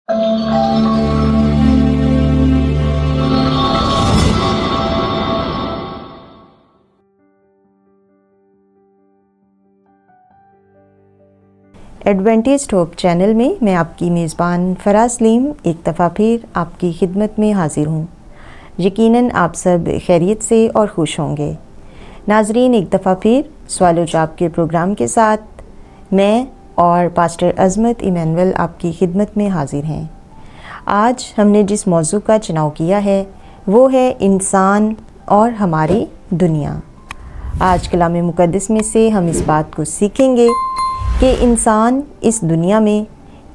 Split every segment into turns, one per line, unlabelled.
Adventist hope channel میں میں آپ کی میزبان فراز سلیم ایک دفعہ پھر آپ کی خدمت میں حاضر ہوں۔ یقیناً آپ سب خیریت سے اور خوش ہوں گے۔ ناظرین، ایک دفعہ پھر سوال و جواب کے پروگرام کے ساتھ میں اور پاسٹر عظمت ایمینول آپ کی خدمت میں حاضر ہیں۔ آج ہم نے جس موضوع کا چناؤ کیا ہے وہ ہے انسان اور ہماری دنیا۔ آج کلام مقدس میں سے ہم اس بات کو سیکھیں گے کہ انسان اس دنیا میں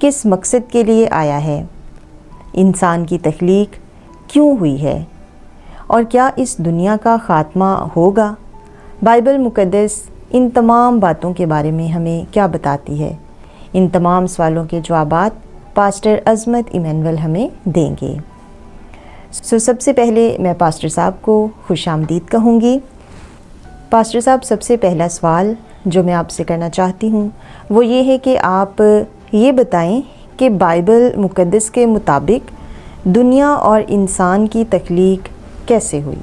کس مقصد کے لیے آیا ہے، انسان کی تخلیق کیوں ہوئی ہے، اور کیا اس دنیا کا خاتمہ ہوگا۔ بائبل مقدس ان تمام باتوں کے بارے میں ہمیں کیا بتاتی ہے؟ ان تمام سوالوں کے جوابات پاسٹر عظمت ایمینول ہمیں دیں گے۔ سب سے پہلے میں پاسٹر صاحب کو خوش آمدید کہوں گی۔ پاسٹر صاحب، سب سے پہلا سوال جو میں آپ سے کرنا چاہتی ہوں وہ یہ ہے کہ آپ یہ بتائیں کہ بائبل مقدس کے مطابق دنیا اور انسان کی تخلیق کیسے ہوئی؟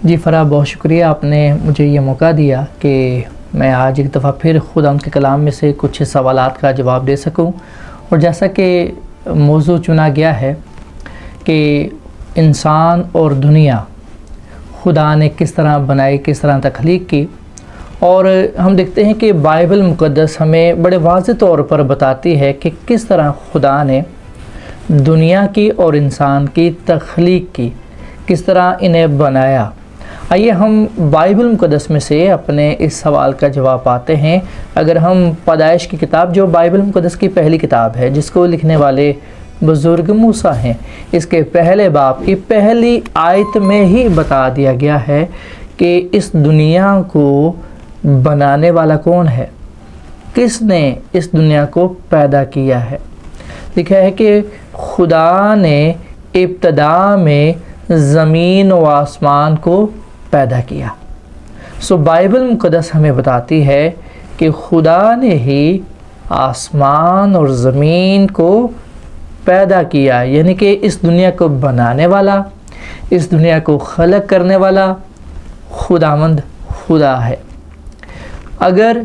جی فرا، بہت شکریہ، آپ نے مجھے یہ موقع دیا کہ میں آج ایک دفعہ پھر خدا ان کے کلام میں سے کچھ سوالات کا جواب دے سکوں۔ اور جیسا کہ موضوع چنا گیا ہے کہ انسان اور دنیا خدا نے کس طرح بنائی، کس طرح تخلیق کی، اور ہم دیکھتے ہیں کہ بائبل مقدس ہمیں بڑے واضح طور پر بتاتی ہے کہ کس طرح خدا نے دنیا کی اور انسان کی تخلیق کی، کس طرح انہیں بنایا۔ آئیے ہم بائبل مقدس میں سے اپنے اس سوال کا جواب پاتے ہیں۔ اگر ہم پیدائش کی کتاب، جو بائبل مقدس کی پہلی کتاب ہے جس کو لکھنے والے بزرگ موسیٰ ہیں، اس کے پہلے باب کی پہلی آیت میں ہی بتا دیا گیا ہے کہ اس دنیا کو بنانے والا کون ہے، کس نے اس دنیا کو پیدا کیا ہے۔ لکھا ہے کہ خدا نے ابتدا میں زمین و آسمان کو پیدا کیا۔ بائبل مقدس ہمیں بتاتی ہے کہ خدا نے ہی آسمان اور زمین کو پیدا کیا، یعنی کہ اس دنیا کو بنانے والا، اس دنیا کو خلق کرنے والا خداوند خدا ہے۔ اگر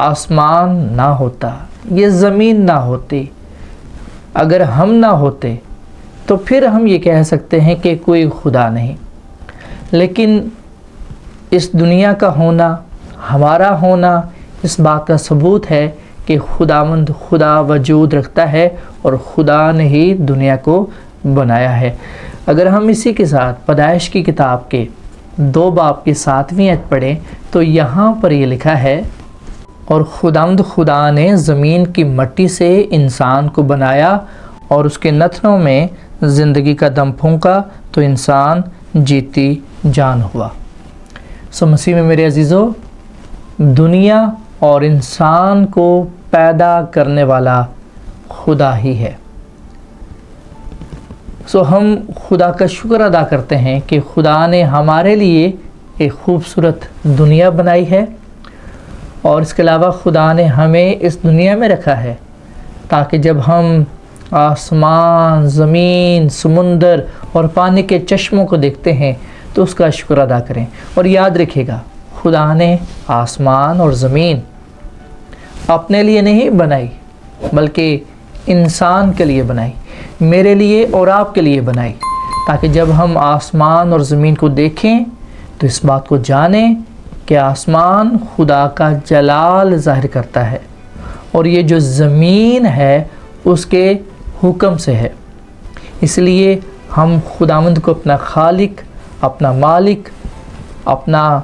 آسمان نہ ہوتا، یہ زمین نہ ہوتی، اگر ہم نہ ہوتے تو پھر ہم یہ کہہ سکتے ہیں کہ کوئی خدا نہیں۔ لیکن اس دنیا کا ہونا، ہمارا ہونا، اس بات کا ثبوت ہے کہ خداوند خدا وجود رکھتا ہے اور خدا نے ہی دنیا کو بنایا ہے۔ اگر ہم اسی کے ساتھ پیدائش کی کتاب کے 2 باب کی 7ویں آیت پڑھیں تو یہاں پر یہ لکھا ہے، اور خداوند خدا نے زمین کی مٹی سے انسان کو بنایا اور اس کے نتنوں میں زندگی کا دم پھونکا تو انسان جیتی جان ہوا۔ مسیح میں میرے عزیزو، دنیا اور انسان کو پیدا کرنے والا خدا ہی ہے۔ ہم خدا کا شکر ادا کرتے ہیں کہ خدا نے ہمارے لیے ایک خوبصورت دنیا بنائی ہے، اور اس کے علاوہ خدا نے ہمیں اس دنیا میں رکھا ہے تاکہ جب ہم آسمان، زمین، سمندر اور پانی کے چشموں کو دیکھتے ہیں تو اس کا شکر ادا کریں۔ اور یاد رکھیے گا، خدا نے آسمان اور زمین اپنے لیے نہیں بنائی بلکہ انسان کے لیے بنائی، میرے لیے اور آپ کے لیے بنائی، تاکہ جب ہم آسمان اور زمین کو دیکھیں تو اس بات کو جانیں کہ آسمان خدا کا جلال ظاہر کرتا ہے، اور یہ جو زمین ہے اس کے حکم سے ہے۔ اس لیے ہم خداوند کو اپنا خالق، اپنا مالک، اپنا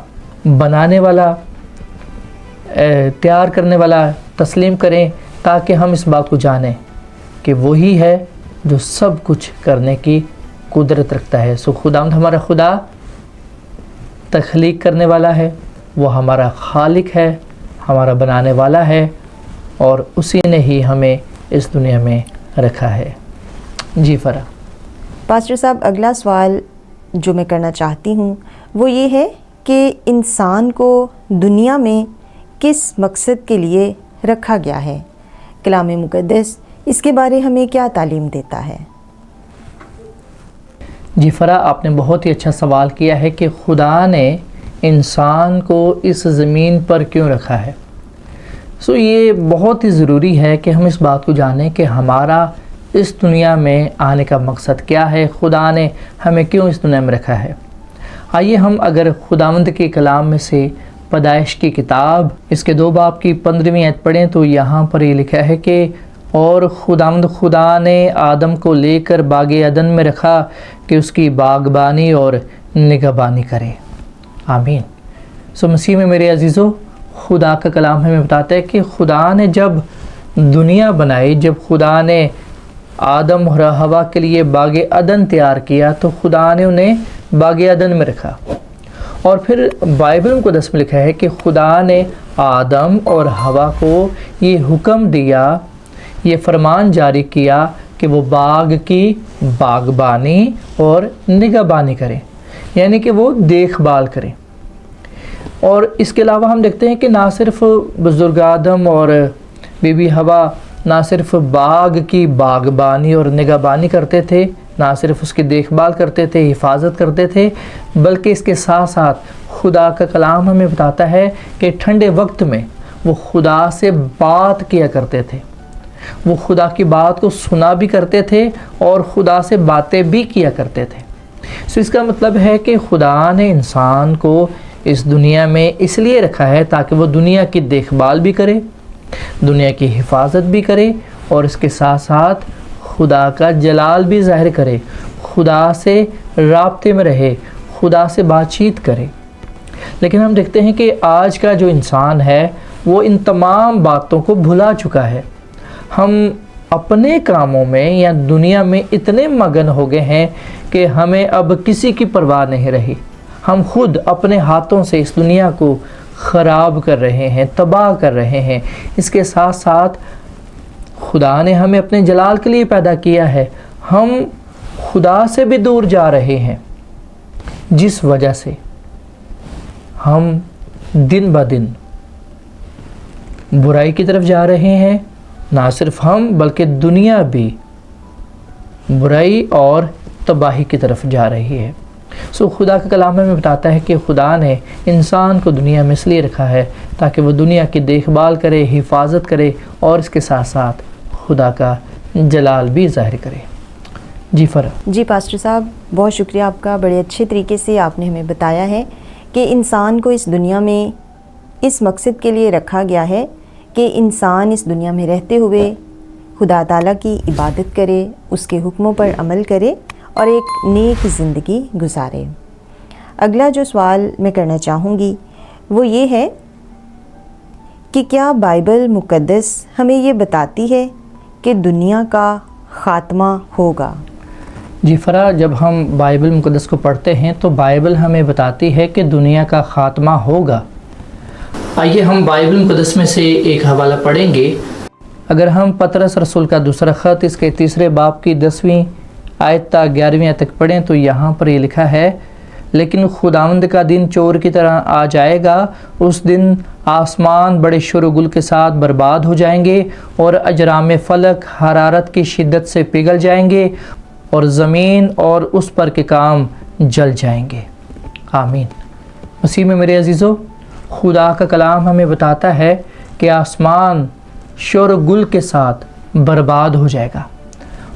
بنانے والا، تیار کرنے والا تسلیم کریں، تاکہ ہم اس بات کو جانیں کہ وہی ہے جو سب کچھ کرنے کی قدرت رکھتا ہے۔ خداوند ہمارا خدا تخلیق کرنے والا ہے، وہ ہمارا خالق ہے، ہمارا بنانے والا ہے، اور اسی نے ہی ہمیں اس دنیا میں رکھا ہے۔ جی فرا۔
پاسٹر صاحب، اگلا سوال جو میں کرنا چاہتی ہوں وہ یہ ہے کہ انسان کو دنیا میں کس مقصد کے لیے رکھا گیا ہے؟ کلام مقدس اس کے بارے ہمیں کیا تعلیم دیتا ہے؟
جی فرا، آپ نے بہت ہی اچھا سوال کیا ہے کہ خدا نے انسان کو اس زمین پر کیوں رکھا ہے۔ یہ بہت ہی ضروری ہے کہ ہم اس بات کو جانیں کہ ہمارا اس دنیا میں آنے کا مقصد کیا ہے، خدا نے ہمیں کیوں اس دنیا میں رکھا ہے۔ آئیے ہم اگر خداوند کے کلام میں سے پیدائش کی کتاب اس کے 2 باب کی 15ویں آیت پڑھیں تو یہاں پر یہ لکھا ہے کہ اور خداوند خدا نے آدم کو لے کر باغ عدن میں رکھا کہ اس کی باغبانی اور نگہبانی کرے۔ آمین۔ مسیح میں میرے عزیزو، خدا کا کلام ہمیں بتاتا ہے کہ خدا نے جب دنیا بنائی، جب خدا نے آدم اور حوا کے لیے باغ عدن تیار کیا تو خدا نے انہیں باغ عدن میں رکھا۔ اور پھر بائبل مقدس میں لکھا ہے کہ خدا نے آدم اور حوا کو یہ حکم دیا، یہ فرمان جاری کیا کہ وہ باغ کی باغبانی اور نگہبانی کریں، یعنی کہ وہ دیکھ بھال کریں۔ اور اس کے علاوہ ہم دیکھتے ہیں کہ نہ صرف بزرگ آدم اور بی بی حوا نہ صرف باغ کی باغبانی اور نگہبانی کرتے تھے، نہ صرف اس کی دیکھ بھال کرتے تھے، حفاظت کرتے تھے، بلکہ اس کے ساتھ ساتھ خدا کا کلام ہمیں بتاتا ہے کہ ٹھنڈے وقت میں وہ خدا سے بات کیا کرتے تھے، وہ خدا کی بات کو سنا بھی کرتے تھے اور خدا سے باتیں بھی کیا کرتے تھے۔ اس کا مطلب ہے کہ خدا نے انسان کو اس دنیا میں اس لیے رکھا ہے تاکہ وہ دنیا کی دیکھ بھال بھی کرے، دنیا کی حفاظت بھی کرے اور اس کے ساتھ ساتھ خدا کا جلال بھی ظاہر کرے، خدا سے رابطے میں رہے، خدا سے بات چیت کرے۔ لیکن ہم دیکھتے ہیں کہ آج کا جو انسان ہے وہ ان تمام باتوں کو بھلا چکا ہے۔ ہم اپنے کاموں میں یا دنیا میں اتنے مگن ہو گئے ہیں کہ ہمیں اب کسی کی پرواہ نہیں رہی۔ ہم خود اپنے ہاتھوں سے اس دنیا کو خراب کر رہے ہیں، تباہ کر رہے ہیں۔ اس کے ساتھ ساتھ خدا نے ہمیں اپنے جلال کے لیے پیدا کیا ہے، ہم خدا سے بھی دور جا رہے ہیں، جس وجہ سے ہم دن بدن برائی کی طرف جا رہے ہیں۔ نہ صرف ہم بلکہ دنیا بھی برائی اور تباہی کی طرف جا رہی ہے۔ خدا کا کلام ہمیں بتاتا ہے کہ خدا نے انسان کو دنیا میں اس لیے رکھا ہے تاکہ وہ دنیا کی دیکھ بھال کرے، حفاظت کرے اور اس کے ساتھ ساتھ خدا کا جلال بھی ظاہر کرے۔ جی فرا۔
جی پاسٹر صاحب، بہت شکریہ آپ کا، بڑے اچھے طریقے سے آپ نے ہمیں بتایا ہے کہ انسان کو اس دنیا میں اس مقصد کے لیے رکھا گیا ہے کہ انسان اس دنیا میں رہتے ہوئے خدا تعالیٰ کی عبادت کرے، اس کے حکموں پر عمل کرے اور ایک نیک زندگی گزارے۔ اگلا جو سوال میں کرنا چاہوں گی وہ یہ ہے کہ کیا بائبل مقدس ہمیں یہ بتاتی ہے کہ دنیا کا خاتمہ ہوگا؟
جی فرا، جب ہم بائبل مقدس کو پڑھتے ہیں تو بائبل ہمیں بتاتی ہے کہ دنیا کا خاتمہ ہوگا۔ آئیے ہم بائبل مقدس میں سے ایک حوالہ پڑھیں گے۔ اگر ہم پطرس رسول کا دوسرا خط اس کے 3 باب کی 10ویں آیت تا 11ویں آیت تک پڑھیں تو یہاں پر یہ لکھا ہے، لیکن خداوند کا دن چور کی طرح آ جائے گا، اس دن آسمان بڑے شور و گل کے ساتھ برباد ہو جائیں گے اور اجرام فلک حرارت کی شدت سے پگھل جائیں گے اور زمین اور اس پر کے کام جل جائیں گے۔ آمین۔ مسیح میں میرے عزیزو، خدا کا کلام ہمیں بتاتا ہے کہ آسمان شور و گل کے ساتھ برباد ہو جائے گا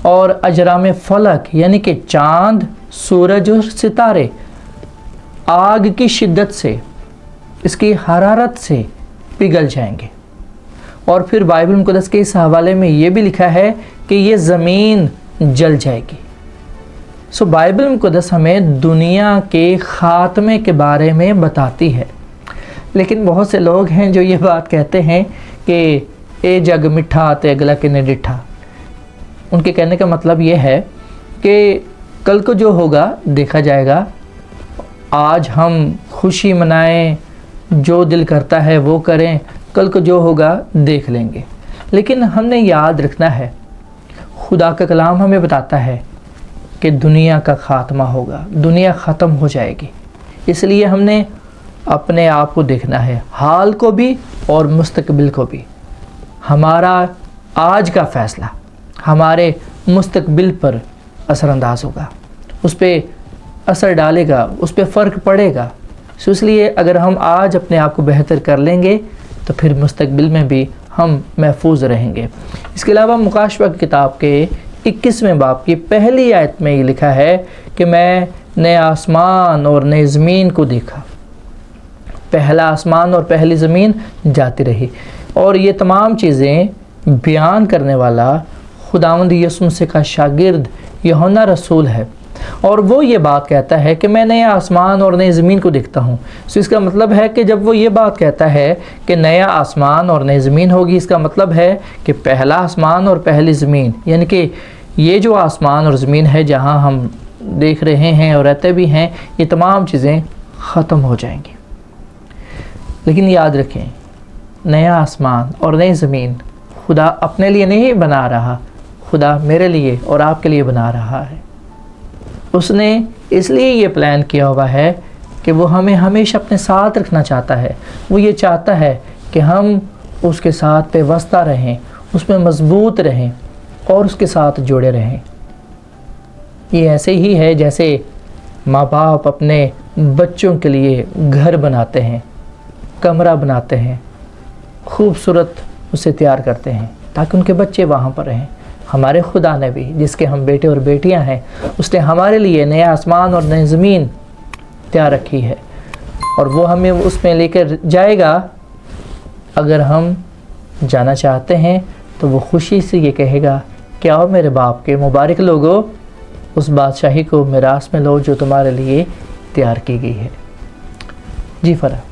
اور اجرام فلک یعنی کہ چاند، سورج اور ستارے آگ کی شدت سے، اس کی حرارت سے پگھل جائیں گے۔ اور پھر بائبل مقدس کے اس حوالے میں یہ بھی لکھا ہے کہ یہ زمین جل جائے گی۔ بائبل مقدس ہمیں دنیا کے خاتمے کے بارے میں بتاتی ہے، لیکن بہت سے لوگ ہیں جو یہ بات کہتے ہیں کہ اے جگ مٹھا تے اگلا کنے ڈٹھا۔ ان کے کہنے کا مطلب یہ ہے کہ کل کو جو ہوگا دیکھا جائے گا، آج ہم خوشی منائیں، جو دل کرتا ہے وہ کریں، کل کو جو ہوگا دیکھ لیں گے۔ لیکن ہم نے یاد رکھنا ہے، خدا کا کلام ہمیں بتاتا ہے کہ دنیا کا خاتمہ ہوگا، دنیا ختم ہو جائے گی۔ اس لیے ہم نے اپنے آپ کو دیکھنا ہے، حال کو بھی اور مستقبل کو بھی۔ ہمارا آج کا فیصلہ ہمارے مستقبل پر اثر انداز ہوگا، اس پہ اثر ڈالے گا، اس پہ فرق پڑے گا۔ سو اس لیے اگر ہم آج اپنے آپ کو بہتر کر لیں گے تو پھر مستقبل میں بھی ہم محفوظ رہیں گے۔ اس کے علاوہ مکاشفہ کی کتاب کے 21ویں باب کی پہلی آیت میں یہ لکھا ہے کہ میں نئے آسمان اور نئے زمین کو دیکھا۔ پہلا آسمان اور پہلی زمین جاتی رہی، اور یہ تمام چیزیں بیان کرنے والا خداوند یسوع مسیح کا شاگرد یوحنا رسول ہے، اور وہ یہ بات کہتا ہے کہ میں نئے آسمان اور نئی زمین کو دیکھتا ہوں۔ سو اس کا مطلب ہے کہ جب وہ یہ بات کہتا ہے کہ نیا آسمان اور نئی زمین ہوگی، اس کا مطلب ہے کہ پہلا آسمان اور پہلی زمین، یعنی کہ یہ جو آسمان اور زمین ہے جہاں ہم دیکھ رہے ہیں اور رہتے بھی ہیں، یہ تمام چیزیں ختم ہو جائیں گی۔ لیکن یاد رکھیں، نیا آسمان اور نئی زمین خدا اپنے لیے نہیں بنا رہا، خدا میرے لیے اور آپ کے لیے بنا رہا ہے۔ اس نے اس لیے یہ پلان کیا ہوا ہے کہ وہ ہمیں ہمیشہ اپنے ساتھ رکھنا چاہتا ہے۔ وہ یہ چاہتا ہے کہ ہم اس کے ساتھ پیوستہ رہیں، اس میں مضبوط رہیں اور اس کے ساتھ جڑے رہیں۔ یہ ایسے ہی ہے جیسے ماں باپ اپنے بچوں کے لیے گھر بناتے ہیں، کمرہ بناتے ہیں، خوبصورت اسے تیار کرتے ہیں تاکہ ان کے بچے وہاں پر رہیں۔ ہمارے خدا نے بھی، جس کے ہم بیٹے اور بیٹیاں ہیں، اس نے ہمارے لیے نیا آسمان اور نئی زمین تیار رکھی ہے، اور وہ ہمیں اس میں لے کر جائے گا۔ اگر ہم جانا چاہتے ہیں تو وہ خوشی سے یہ کہے گا کہ آؤ میرے باپ کے مبارک لوگو، اس بادشاہی کو میراث میں لو جو تمہارے لیے تیار کی گئی ہے۔ جی فرح۔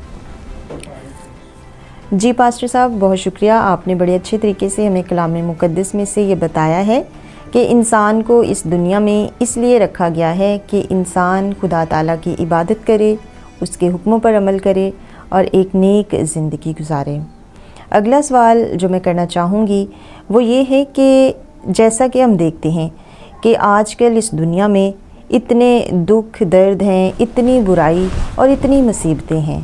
جی پاسٹر صاحب، بہت شکریہ، آپ نے بڑے اچھے طریقے سے ہمیں کلام مقدس میں سے یہ بتایا ہے کہ انسان کو اس دنیا میں اس لیے رکھا گیا ہے کہ انسان خدا تعالیٰ کی عبادت کرے، اس کے حکموں پر عمل کرے اور ایک نیک زندگی گزارے۔ اگلا سوال جو میں کرنا چاہوں گی وہ یہ ہے کہ جیسا کہ ہم دیکھتے ہیں کہ آج کل اس دنیا میں اتنے دکھ درد ہیں، اتنی برائی اور اتنی مصیبتیں ہیں،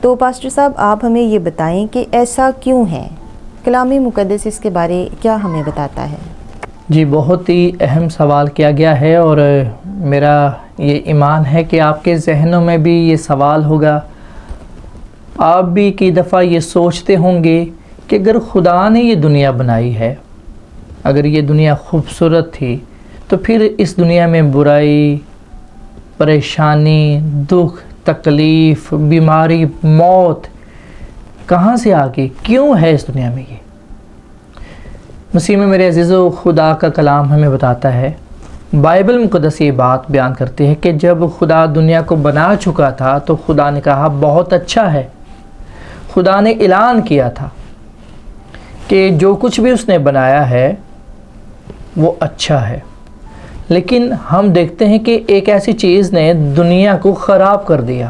تو پاسٹر صاحب آپ ہمیں یہ بتائیں کہ ایسا کیوں ہے؟ کلام مقدس اس کے بارے کیا ہمیں بتاتا ہے؟
جی، بہت ہی اہم سوال کیا گیا ہے، اور میرا یہ ایمان ہے کہ آپ کے ذہنوں میں بھی یہ سوال ہوگا۔ آپ بھی کئی دفعہ یہ سوچتے ہوں گے کہ اگر خدا نے یہ دنیا بنائی ہے، اگر یہ دنیا خوبصورت تھی، تو پھر اس دنیا میں برائی، پریشانی، دکھ، تکلیف، بیماری، موت کہاں سے آ گئی؟ کیوں ہے اس دنیا میں یہ؟ مسیح میں میرے عزیزو، خدا کا کلام ہمیں بتاتا ہے، بائبل مقدس یہ بات بیان کرتی ہے کہ جب خدا دنیا کو بنا چکا تھا تو خدا نے کہا بہت اچھا ہے۔ خدا نے اعلان کیا تھا کہ جو کچھ بھی اس نے بنایا ہے وہ اچھا ہے، لیکن ہم دیکھتے ہیں کہ ایک ایسی چیز نے دنیا کو خراب کر دیا،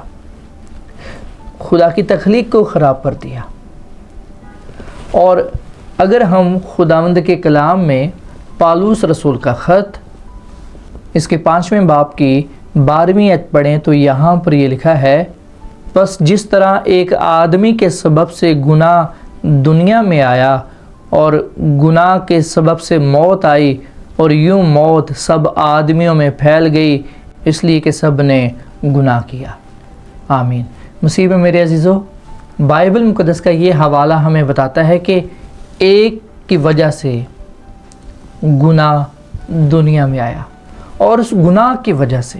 خدا کی تخلیق کو خراب کر دیا۔ اور اگر ہم خداوند کے کلام میں پالوس رسول کا خط اس کے 5ویں باب کی 12ویں آیت پڑھیں تو یہاں پر یہ لکھا ہے، بس جس طرح ایک آدمی کے سبب سے گناہ دنیا میں آیا اور گناہ کے سبب سے موت آئی، اور یوں موت سب آدمیوں میں پھیل گئی، اس لیے کہ سب نے گناہ کیا۔ آمین۔ مسیح میں میرے عزیزو، بائبل مقدس کا یہ حوالہ ہمیں بتاتا ہے کہ ایک کی وجہ سے گناہ دنیا میں آیا، اور اس گناہ کی وجہ سے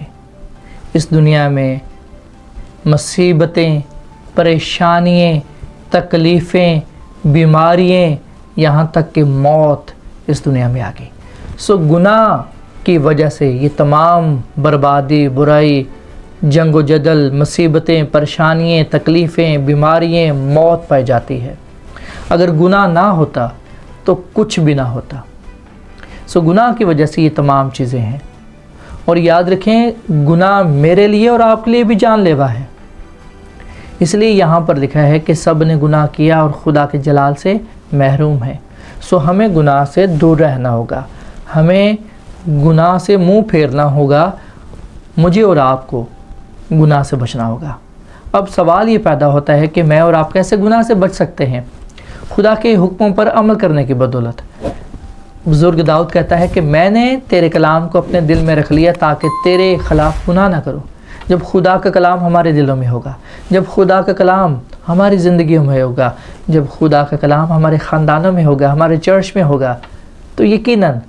اس دنیا میں مصیبتیں، پریشانیاں، تکلیفیں، بیماریاں، یہاں تک کہ موت اس دنیا میں آ گئی۔ سو گناہ کی وجہ سے یہ تمام بربادی، برائی، جنگ و جدل، مصیبتیں، پریشانیاں، تکلیفیں، بیماریاں، موت پائی جاتی ہے۔ اگر گناہ نہ ہوتا تو کچھ بھی نہ ہوتا۔ سو گناہ کی وجہ سے یہ تمام چیزیں ہیں، اور یاد رکھیں گناہ میرے لیے اور آپ کے لیے بھی جان لیوا ہے۔ اس لیے یہاں پر لکھا ہے کہ سب نے گناہ کیا اور خدا کے جلال سے محروم ہے۔ سو ہمیں گناہ سے دور رہنا ہوگا، ہمیں گناہ سے منہ پھیرنا ہوگا، مجھے اور آپ کو گناہ سے بچنا ہوگا۔ اب سوال یہ پیدا ہوتا ہے کہ میں اور آپ کیسے گناہ سے بچ سکتے ہیں؟ خدا کے حکموں پر عمل کرنے کی بدولت۔ بزرگ داؤد کہتا ہے کہ میں نے تیرے کلام کو اپنے دل میں رکھ لیا تاکہ تیرے خلاف گناہ نہ کروں۔ جب خدا کا کلام ہمارے دلوں میں ہوگا، جب خدا کا کلام ہماری زندگیوں میں ہوگا، جب خدا کا کلام ہمارے خاندانوں میں ہوگا، ہمارے چرچ میں ہوگا، تو یقیناً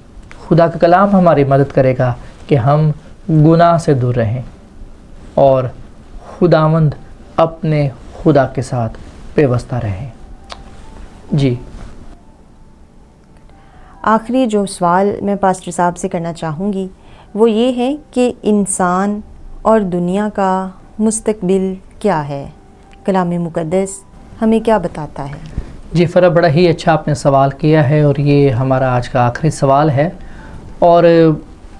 خدا کا کلام ہماری مدد کرے گا کہ ہم گناہ سے دور رہیں اور خداوند اپنے خدا کے ساتھ پیوستہ رہیں۔ جی
آخری جو سوال میں پاسٹر صاحب سے کرنا چاہوں گی وہ یہ ہے کہ انسان اور دنیا کا مستقبل کیا ہے؟ کلام مقدس ہمیں کیا بتاتا ہے؟
جی فرح، بڑا ہی اچھا آپ نے سوال کیا ہے، اور یہ ہمارا آج کا آخری سوال ہے، اور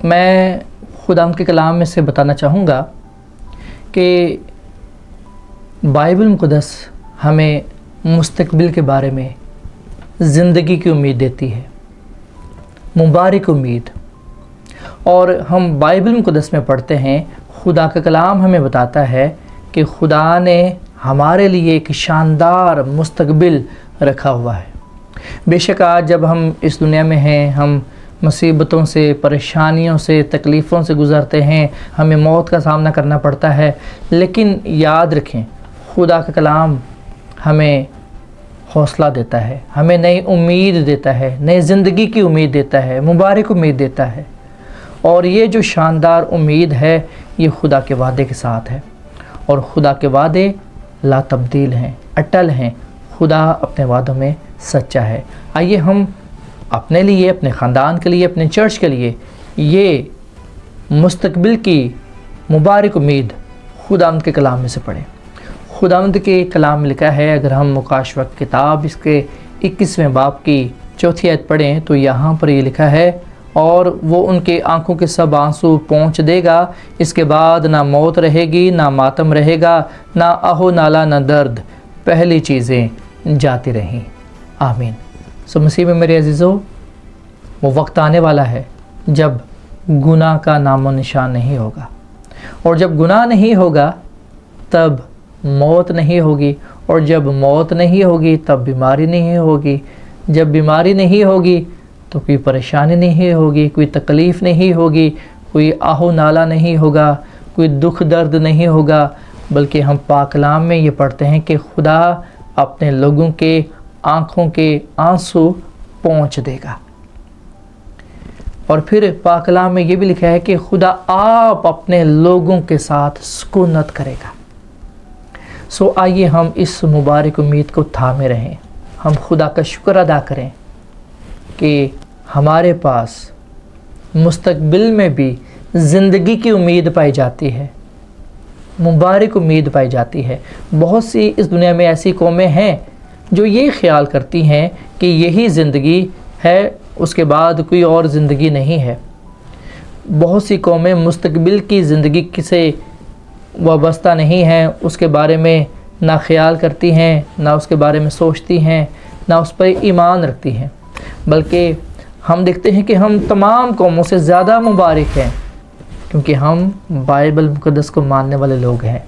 میں خدا کے کلام میں سے بتانا چاہوں گا کہ بائبل مقدس ہمیں مستقبل کے بارے میں زندگی کی امید دیتی ہے، مبارک امید۔ اور ہم بائبل مقدس میں پڑھتے ہیں، خدا کا کلام ہمیں بتاتا ہے کہ خدا نے ہمارے لیے ایک شاندار مستقبل رکھا ہوا ہے۔ بے شک آج جب ہم اس دنیا میں ہیں، ہم مصیبتوں سے، پریشانیوں سے، تکلیفوں سے گزرتے ہیں، ہمیں موت کا سامنا کرنا پڑتا ہے، لیکن یاد رکھیں خدا کا کلام ہمیں حوصلہ دیتا ہے، ہمیں نئی امید دیتا ہے، نئی زندگی کی امید دیتا ہے، مبارک امید دیتا ہے، اور یہ جو شاندار امید ہے یہ خدا کے وعدے کے ساتھ ہے، اور خدا کے وعدے لا تبدیل ہیں، اٹل ہیں، خدا اپنے وعدوں میں سچا ہے۔ آئیے ہم اپنے لیے، اپنے خاندان کے لیے، اپنے چرچ کے لیے یہ مستقبل کی مبارک امید خداوند کے کلام میں سے پڑھیں۔ خداوند کے کلام میں لکھا ہے، اگر ہم مکاشفہ کتاب اس کے 21ویں باب کی 4 آیت پڑھیں تو یہاں پر یہ لکھا ہے، اور وہ ان کے آنکھوں کے سب آنسو پونچھ دے گا، اس کے بعد نہ موت رہے گی، نہ ماتم رہے گا، نہ آہو نالا، نہ درد، پہلی چیزیں جاتی رہیں۔ آمین۔ سو مسیح میں میرے عزیزو، وہ وقت آنے والا ہے جب گناہ کا نام و نشان نہیں ہوگا، اور جب گناہ نہیں ہوگا تب موت نہیں ہوگی، اور جب موت نہیں ہوگی تب بیماری نہیں ہوگی، جب بیماری نہیں ہوگی تو کوئی پریشانی نہیں ہوگی، کوئی تکلیف نہیں ہوگی، کوئی آہو نالا نہیں ہوگا، کوئی دکھ درد نہیں ہوگا، بلکہ ہم پاک کلام میں یہ پڑھتے ہیں کہ خدا اپنے لوگوں کے آنکھوں کے آنسو پونچھ دے گا۔ اور پھر پاک کلام میں یہ بھی لکھا ہے کہ خدا آپ اپنے لوگوں کے ساتھ سکونت کرے گا۔ سو آئیے ہم اس مبارک امید کو تھامے رہیں، ہم خدا کا شکر ادا کریں کہ ہمارے پاس مستقبل میں بھی زندگی کی امید پائی جاتی ہے، مبارک امید پائی جاتی ہے۔ بہت سی اس دنیا میں ایسی قومیں ہیں جو یہ خیال کرتی ہیں کہ یہی زندگی ہے، اس کے بعد کوئی اور زندگی نہیں ہے۔ بہت سی قومیں مستقبل کی زندگی سے وابستہ نہیں ہیں، اس کے بارے میں نہ خیال کرتی ہیں، نہ اس کے بارے میں سوچتی ہیں، نہ اس پر ایمان رکھتی ہیں، بلکہ ہم دیکھتے ہیں کہ ہم تمام قوموں سے زیادہ مبارک ہیں کیونکہ ہم بائبل مقدس کو ماننے والے لوگ ہیں۔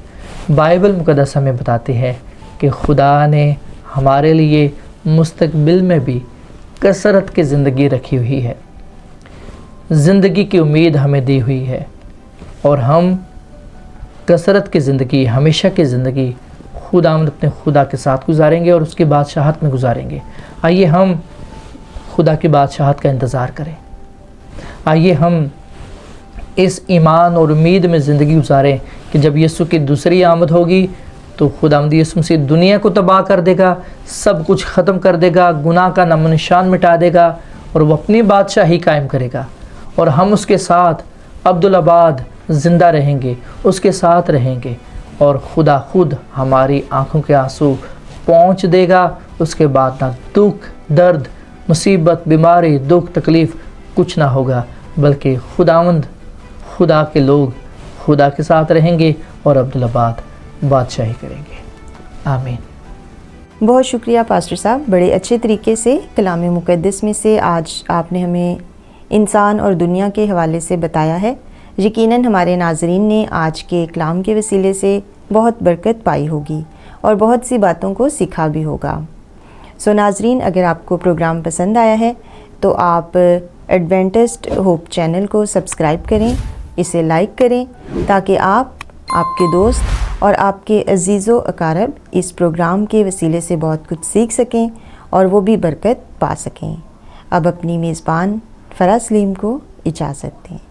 بائبل مقدس ہمیں بتاتی ہے کہ خدا نے ہمارے لیے مستقبل میں بھی کثرت کی زندگی رکھی ہوئی ہے، زندگی کی امید ہمیں دی ہوئی ہے، اور ہم کثرت کی زندگی، ہمیشہ کی زندگی خداوند اپنے خدا کے ساتھ گزاریں گے اور اس کی بادشاہت میں گزاریں گے۔ آئیے ہم خدا کی بادشاہت کا انتظار کریں، آئیے ہم اس ایمان اور امید میں زندگی گزاریں کہ جب یسوع کی دوسری آمد ہوگی تو خداوند یسوع مسیح دنیا کو تباہ کر دے گا، سب کچھ ختم کر دے گا، گناہ کا نام و نشان مٹا دے گا، اور وہ اپنی بادشاہی قائم کرے گا، اور ہم اس کے ساتھ عبدالآباد زندہ رہیں گے، اس کے ساتھ رہیں گے، اور خدا خود ہماری آنکھوں کے آنسو پونچھ دے گا۔ اس کے بعد نہ دکھ، درد، مصیبت، بیماری، دکھ، تکلیف کچھ نہ ہوگا، بلکہ خداوند، خدا کے لوگ خدا کے ساتھ رہیں گے اور عبدالآباد بادشاہی کریں گے۔ آمین۔
بہت شکریہ پاسٹر صاحب، بڑے اچھے طریقے سے کلام مقدس میں سے آج آپ نے ہمیں انسان اور دنیا کے حوالے سے بتایا ہے۔ یقیناً ہمارے ناظرین نے آج کے کلام کے وسیلے سے بہت برکت پائی ہوگی اور بہت سی باتوں کو سیکھا بھی ہوگا۔ سو ناظرین، اگر آپ کو پروگرام پسند آیا ہے تو آپ ایڈوینٹسٹ ہوپ چینل کو سبسکرائب کریں، اسے لائک کریں تاکہ آپ کے دوست اور آپ کے عزیز و اقارب اس پروگرام کے وسیلے سے بہت کچھ سیکھ سکیں اور وہ بھی برکت پا سکیں۔ اب اپنی میزبان فرا سلیم کو اجازت دیں۔